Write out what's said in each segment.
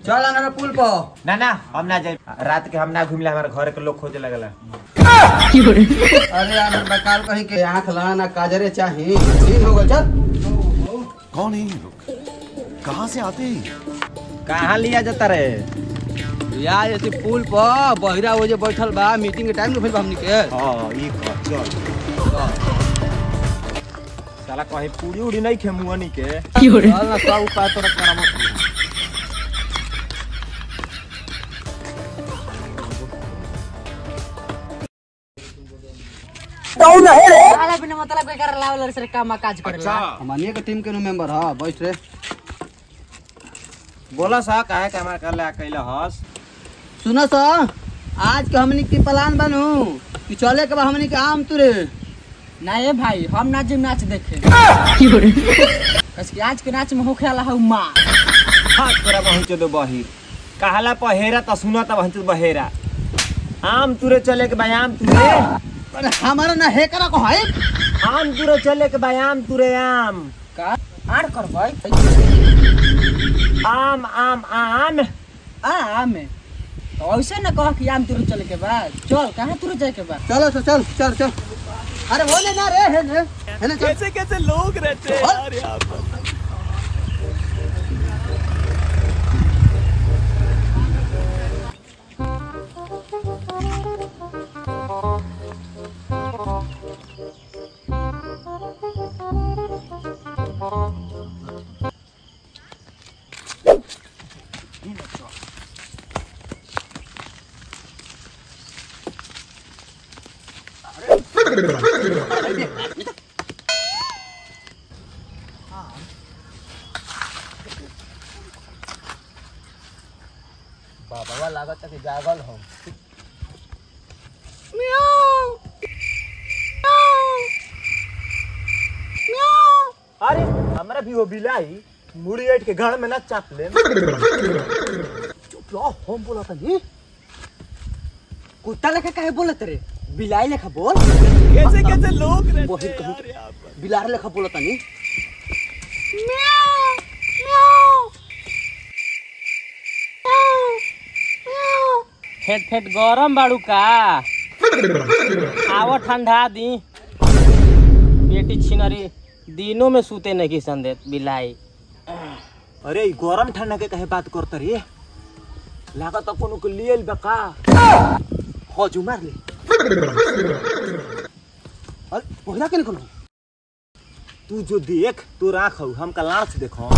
चल ना पुल पर। ना हम ना जाए, रात के हम ना घूमले, हमारे घर के लोग खोजे लगला। अरे यार बकाल कहीं के आँख लाना काजरे चाहिए, ठीक हो गया। चल। कौन है ये लोग, कहाँ से आते हैं? कहाँ लिया जाता रे यार ऐसे पुल पर बहिरा वो जो बैठल बा, मीटिंग के टाइम में हमनी के। हाँ ई चल साला कहीं पूरी उड़ी नहीं खेमुआनी के। चल ना सब उपाय तो रखना मत। साला बिना मतलब के कर लावलर से काम काज करेला। हमनिए के टीम के मेंबर हां, बैठ रे। बोला सा काहे के हमार कर ले अकेला हस। सुनो सा, आज के हमनी के प्लान बनू कि चले के बा हमनी के आम तुरे। ना ये भाई हम नाच देखे। कस के आज के नाच में होखे वाला है मां। हां तोरा पहुंचे दो बहिर कहला पहेरा त सुना त पहुंचे बहेरा। आम तुरे चले के व्यायाम तुरे। अरे हमारा ना है करा को है। आम तुरे चले के व्यायाम तुरे आम का आड़ कर भाई। आम आम आम आम तो ऐसे ना कह कि आम तुरे चले के बाद। चल कहां तुरे जाए के बाद। चलो तो चल चल चल। अरे बोले ना रे है ना कैसे कैसे लोग रहते हैं यार यहाँ पर। बाबा लागत है कि जागल हो। अरे हमरा भी वो बिलाई मुड़ी ऐठ के घर में ना चाप ले। चुप रहो, हम बोला था नहीं। कुत्ता लेखा काहे बोलत रे। बिलाई लेखा बोल। कैसे कैसे लोग रहते हैं यार यहाँ पर। बिलार लेखा बोला था नहीं। फेट गरम बाड़ू का। आवा ठंडा दी। बेटी छिनरी दिनों में सूते नहीं संदेत बिलाई। अरे ई गरम ठंडा के कहे बात करत रे। लागत कोनो के लिए बका हो जो मार ले। अरे बोला के निकलो। तू जो देख तो राख हम कलाड़ से देखो।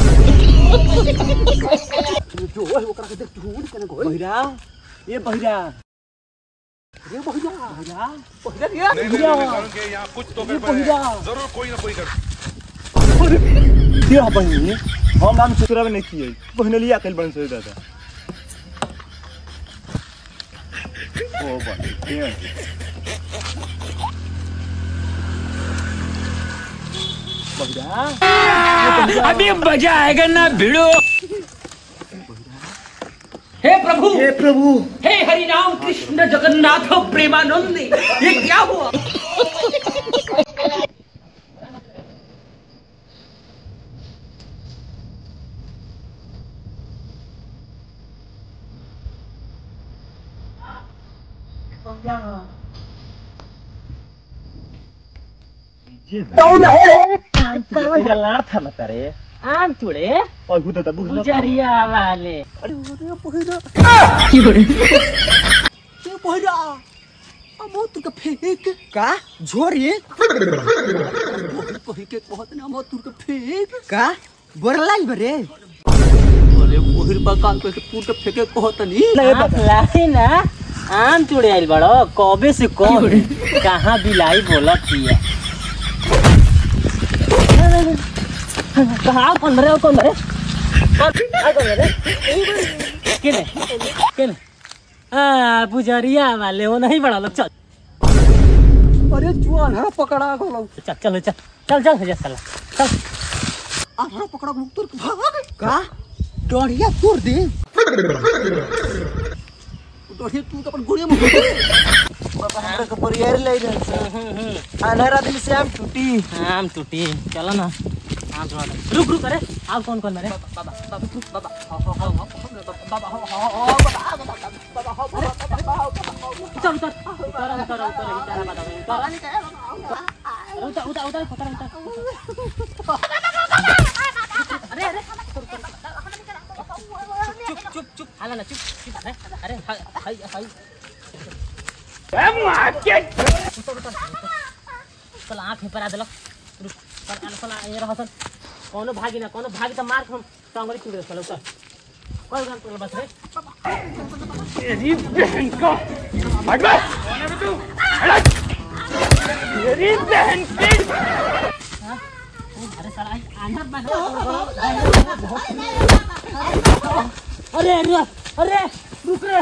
जो वो करा के देख तू कने गो। बहिरा ये बहिरा ये बहिरा बहिरा बहिरा ये निकालूंगे यहाँ कुछ तो गड़बड़ है। जरूर कोई ना कोई कर। क्या बहिनी हम नाम सुरब नहीं किए बहने लिया कल बन से दादा। ओ बहिनी बहिरा अभी मजा आएगा ना भिड़ो। हे प्रभु हे हरि राम कृष्ण जगन्नाथ प्रेमानंद ये क्या हुआ। कलाड़ था मत रे आम तुड़े और भूत तब गुजरिया वाले। अरे बहिरा ये बहिरा अब तू का फेंक का झोरी कहीं के बहुत ना मत तू का फेंक का बोरलाई बरे। अरे बहिर बकाल के पूर के फेंके कहत नहीं। लाही ना आम तुड़े आइल बड़ो कबे से कौन कहाँ बिलाई बोलत हिया। कहाँ कौन रे केने आ पुजरिया वाले वो नहीं बड़ा लोग। चल अरे जुआन है पकड़ा गलो। चल चल चल चल चल जा साला चल। आधा पकड़ा मुक तुर भाग का डोरिया तोड़ दे। डोरिया तू तो अपन गुड़िया में बाबा हमरा के परियार ले जा। अनहरा दिल से आम टूटी आम टूटी चलो ना रुक रुक अरे आप कौन कौन मेरे बाबा चुप चुप हाला ना चुप अरे हाय चल आँख में परा दिलक रुक चल ये रह कोनो भागी त मार हम टांगरी टूट चल उतर कोई गान तो बस रे तेरी बहन का हट बस कौन है तू हट तेरी बहन की अरे साला अंदर बैठ अरे रुक रे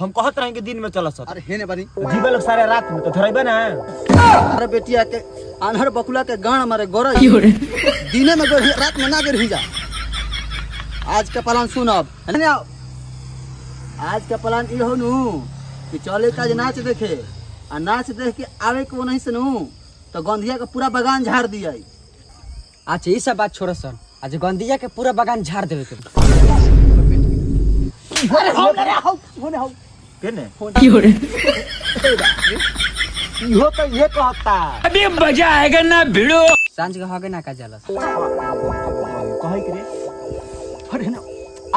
हम कहत रहे कि दिन में चला सर अरे हेने बनी जीवा लोग सारे रात में तो धरैबे ना। अरे बेटिया के आन्हर बकुला के गाण मारे गोरा दिने में गोर रात में ना गिर ही जा। आज का प्लान सुन अब आज का प्लान ई हो नु कि चले का नाच देखे आ नाच देख के आवे को नहीं सुनू तो गंधिया का पूरा बागान झाड़ दिया। अच्छा ये सब बात छोड़ सर आज गंदिया के पूरा बागान झाड़ देवे के अरे होने हो केने इहो तो ये कहता अभी मजा आएगा ना भिड़ो सांझ का होगे ना का जाला कहि के रे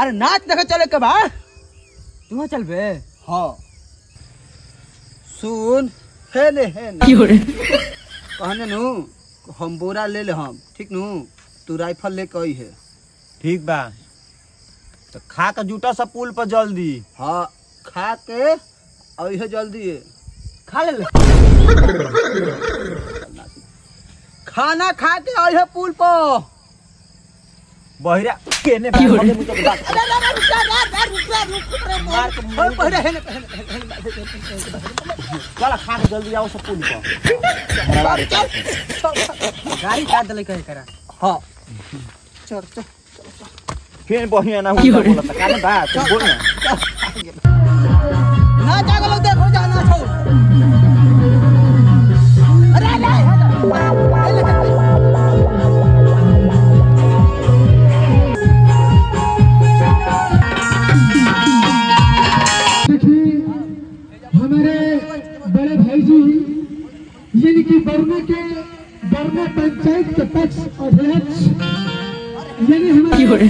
अरे नाच देखे चले के बा तू चलबे हाँ सुन हेने कहने नु हम बोरा ले ले हम ठीक नु तू राइफल ले के आई है ठीक बा तो खा के जूटा सब पुल पर जल्दी। हाँ खा के आई है जल्दी खा ले खाना खा के आई है पुल पर बहिरा केने बा हमें मुझे बता मार के ओए पहले हेने चला खा के जल्दी आओ सब पुल पर गाड़ी काट दले कहे करा हाँ चल फिर बढ़िया ना हुआ बोलता काने बा तू बोल ना जागलो देखो जाना छौ अरे हमारे बड़े भाई जी यानी कि बरना पंचायत के पक्ष अध्यक्ष यानी हमारे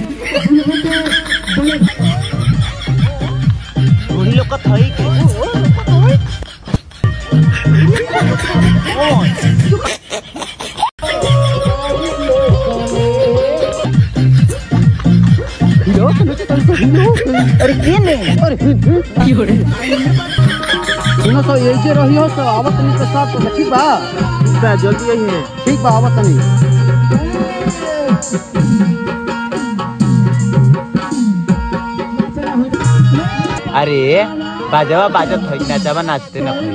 वही लोग का थई अरे केने अरे सुनो तो ये जे रही हो तो आवत नहीं के साथ तो ठीक बा जल्दी आई है ठीक बा आवत नहीं अरे बाजवा बाजत होई नाचवा नाचते ना कोई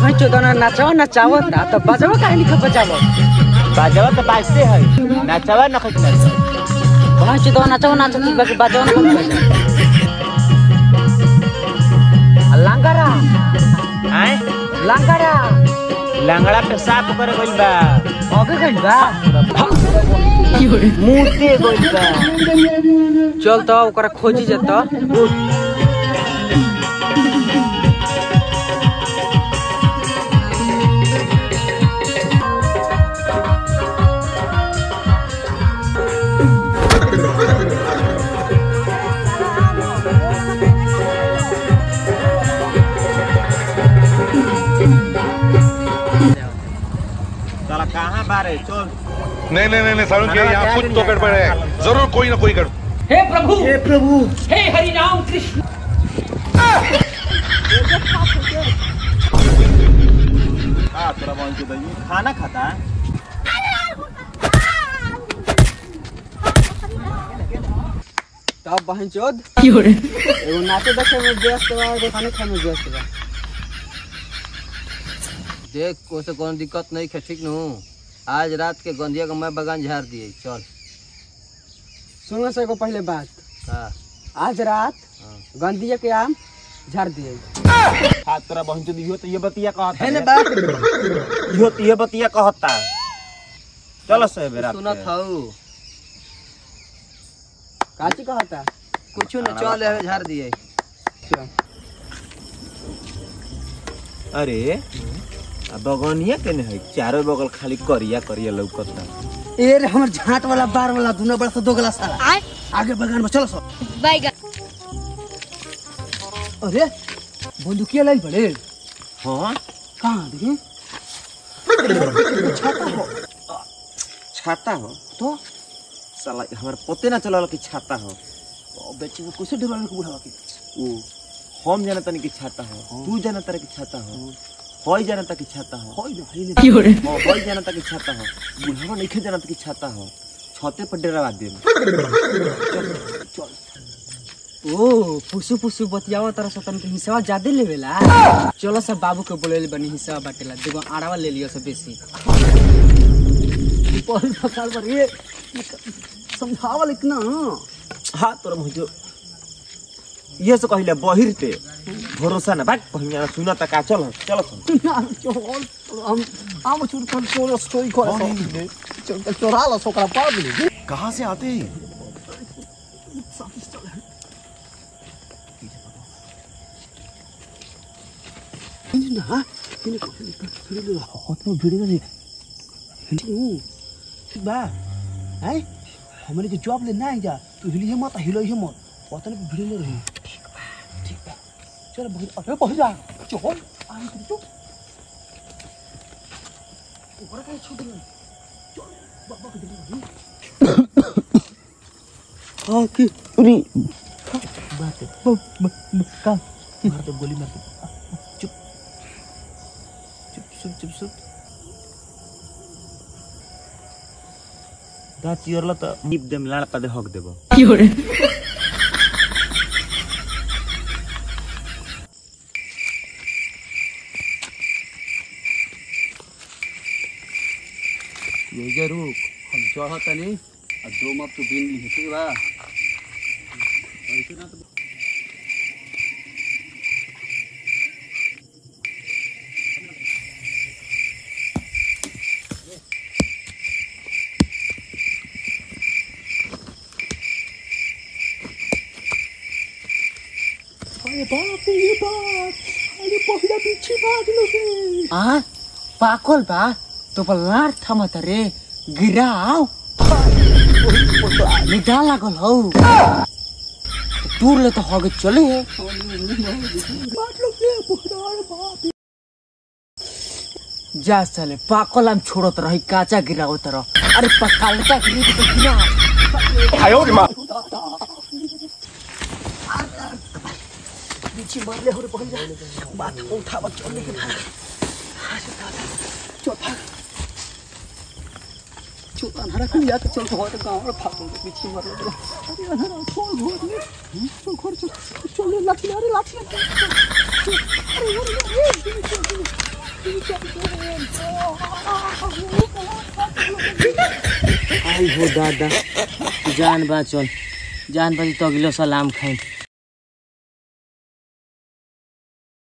भाई चोदना नचाओ ना तो बजाओ काहे नहीं बजाओ बाजवा तो बाजते है नाचवा न खत नाच भाई चोदना नचाओ बाकी बजाओ ना लांगड़ा आए लांगड़ा पेशाब करे गइल बा आगे गइल बा मुते गइल बा चल तो ओकरा खोजी जता साला कहां बारे चल नहीं सारुण के यहाँ कुछ तो गड़बड़ है, जरूर कोई ना कोई गड़बड़। हे प्रभु हे हरि राम कृष्ण तोरा बोल के दही खाना खाता है तब बहन चोद एगो नाचे देखे में व्यस्त बा एगो खाने खाए में व्यस्त बा देख को से कोनो दिक्कत नहीं है ठीक नु आज रात के गंदिया का मैं बागान झाड़ दिए चल सुनो से को पहले बात हां आज रात गंदिया के आम झाड़ दिए। हाथ तोरा बहन चोद इहो तो ये बतिया कहता है ना बात इहो तो ये बतिया कहता। चलो से बेरा सुना था काची कहता कुछ न चल है झाड़ दिए। अरे बगनिया केने है चारों बगल खाली करिया करिया लौकता। ए रे हमर झाट वाला बार वाला दुना बड़ा सा दोगला साला आगे बगान में चलो सब बैगन। अरे बंदूकिया लाई बड़े। हाँ कहाँ देखी छाता हो छाता हो तो साला हमारे पते ना चला कि छाता हो। बच्चे को कैसे डरवाने को बुढ़ावा के ओ हम जानता नहीं कि छाता हो तू जानता कि छाता हो होई जानता कि छाता हो होई ना हई होई जानता कि छाता हो बुढ़ावा नहीं जानता कि छाता हो छते पर डरावा दे। ओ पुसु पुसु बतियावा तरह सतन के हिस्सा ज्यादा लेवेला। चलो सब बाबू के बोले बनी हिस्सा बाटेला देखो आड़ावा ले लियो सब बेसी पर साल पर ये समझावल इतना। हाँ तोरा मुझे ये से कहले बहिरते भरोसा ना बात पहिया सुना त का चल चलो हम छुट कर चोरो स्टोरी करे चल चोरा ला सोकरा पार ले। कहाँ से आते हैं? ना किने थोड़ी लो हाथ में भिड़ी नहीं हिंदी बा है हमरे के जॉब ले ना जा तू हिली मत हिलो ही मत पता नहीं भिड़ी ले रही। ठीक बा चल अरे बहुत जा चल आई तू ऊपर का छोड़ दे चल बाबा के दे हां की पूरी बात का मार दे गोली मार दे चुप दा चियरला त निप देम लाड़ पदे हक देबो। ये जरूर हम चढ़तनी और दो मत तो बिन ली ठीक बा ऐसे ना तो पाकल बा तो लार थमत रे गिराओ निकाल लागल हो दूर ले तो होगे चले है जा साले पाकल हम छोड़त रही काचा गिराओ तरह अरे पकालता गिरी तो गिरा आयो रे माँ पीछे मारले हो रे पकड़ जा बात उठावा चल के भाग चल भाग चुप अंधारा क्यों जाके चल तो होते गांव में भागो पीछे मारले अरे अंधारा छोड़ घोड़ में चल घर चल लाठी अरे लाठी आई हो दादा जान बा चल जान बाजी तो अगलो सलाम खाई